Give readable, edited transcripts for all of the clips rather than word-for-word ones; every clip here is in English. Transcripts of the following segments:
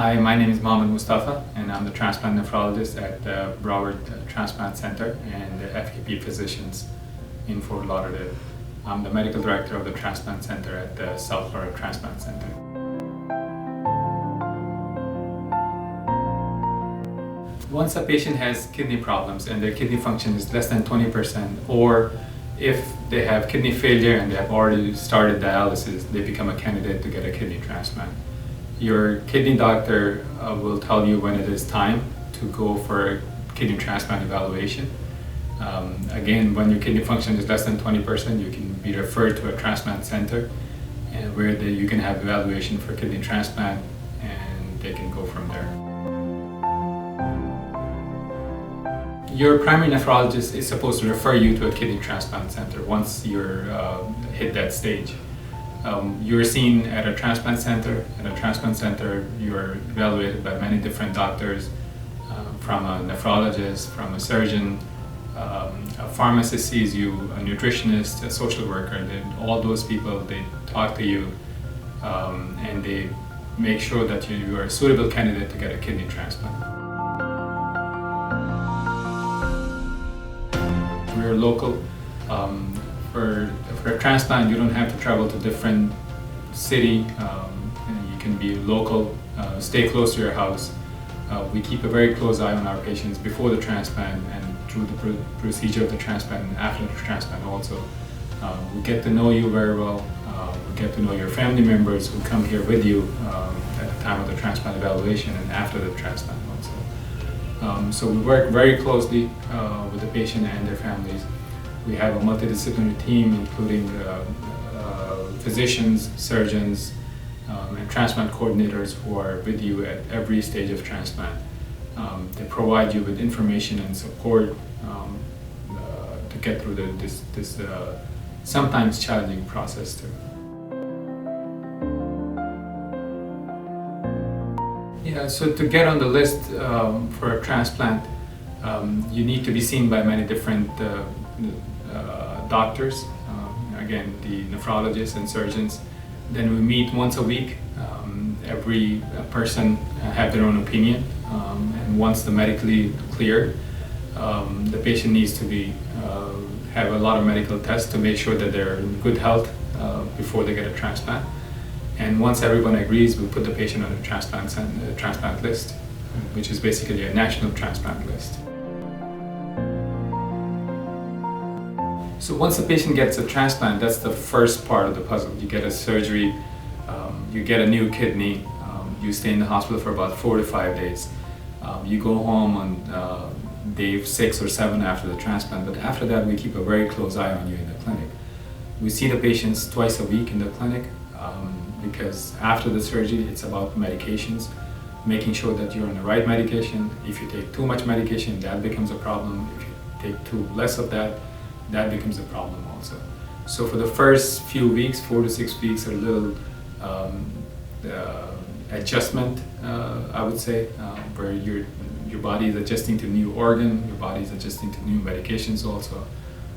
Hi, my name is Mustafa, and I'm the transplant nephrologist at the Broward Transplant Center and the FKP Physicians in Fort Lauderdale. I'm the medical director of the Transplant Center at the South Florida Transplant Center. Once a patient has kidney problems and their kidney function is less than 20%, or if they have kidney failure and they have already started dialysis, they become a candidate to get a kidney transplant. Your kidney doctor will tell you when it is time to go for a kidney transplant evaluation. Again, when your kidney function is less than 20%, you can be referred to a transplant center and where you can have evaluation for kidney transplant, and they can go from there. Your primary nephrologist is supposed to refer you to a kidney transplant center once you're hit that stage. You're seen at a transplant center. At a transplant center, you're evaluated by many different doctors, from a nephrologist, from a surgeon, a pharmacist sees you, a nutritionist, a social worker. All those people, they talk to you and they make sure that you are a suitable candidate to get a kidney transplant. We're local. For a transplant, you don't have to travel to different city. You can be local, stay close to your house. We keep a very close eye on our patients before the transplant and through the procedure of the transplant and after the transplant also. We get to know you very well. We get to know your family members who come here with you at the time of the transplant evaluation and after the transplant also. So we work very closely with the patient and their families. We have a multidisciplinary team including physicians, surgeons, and transplant coordinators who are with you at every stage of transplant. They provide you with information and support to get through this sometimes challenging process too. Yeah, so to get on the list for a transplant, you need to be seen by many different doctors, again the nephrologists and surgeons. Then we meet once a week. Every person have their own opinion, and once the medically cleared, the patient needs to have a lot of medical tests to make sure that they're in good health before they get a transplant. And once everyone agrees, we put the patient on a transplant list, which is basically a national transplant list. So once a patient gets a transplant, that's the first part of the puzzle. You get a surgery, you get a new kidney, you stay in the hospital for about 4 to 5 days. You go home on day 6 or 7 after the transplant, but after that we keep a very close eye on you in the clinic. We see the patients twice a week in the clinic because after the surgery it's about medications, making sure that you're on the right medication. If you take too much medication, that becomes a problem. If you take too less of that, that becomes a problem also. So for the first few weeks, 4 to 6 weeks, a little adjustment, I would say, where your body is adjusting to new organ, your body is adjusting to new medications also.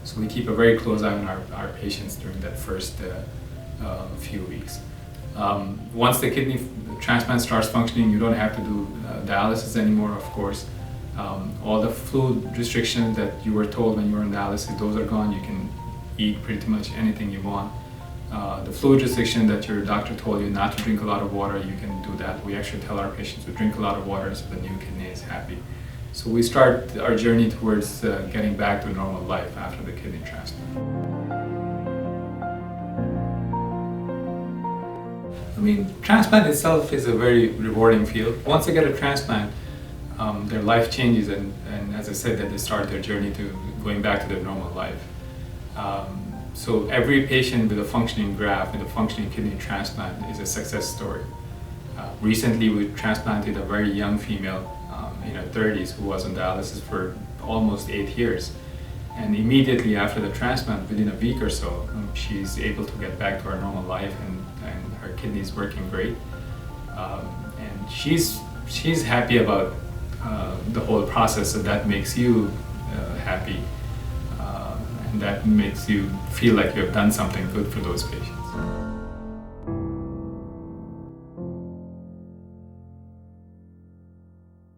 So we keep a very close eye on our patients during that first few weeks. Once the kidney transplant starts functioning, you don't have to do dialysis anymore, of course. All the food restrictions that you were told when you were on dialysis, those are gone. You can eat pretty much anything you want. The fluid restriction that your doctor told you not to drink a lot of water, you can do that. We actually tell our patients to drink a lot of water so the new kidney is happy. So we start our journey towards getting back to normal life after the kidney transplant. I mean, transplant itself is a very rewarding field. Once they get a transplant, their life changes, and as I said, that they start their journey to going back to their normal life. So every patient with a functioning graft, with a functioning kidney transplant is a success story. Recently we transplanted a very young female in her 30s who was on dialysis for almost 8 years. And immediately after the transplant, within a week or so, she's able to get back to her normal life, and her kidney is working great. And she's happy about the whole process, so that makes you happy, and that makes you feel like you have done something good for those patients.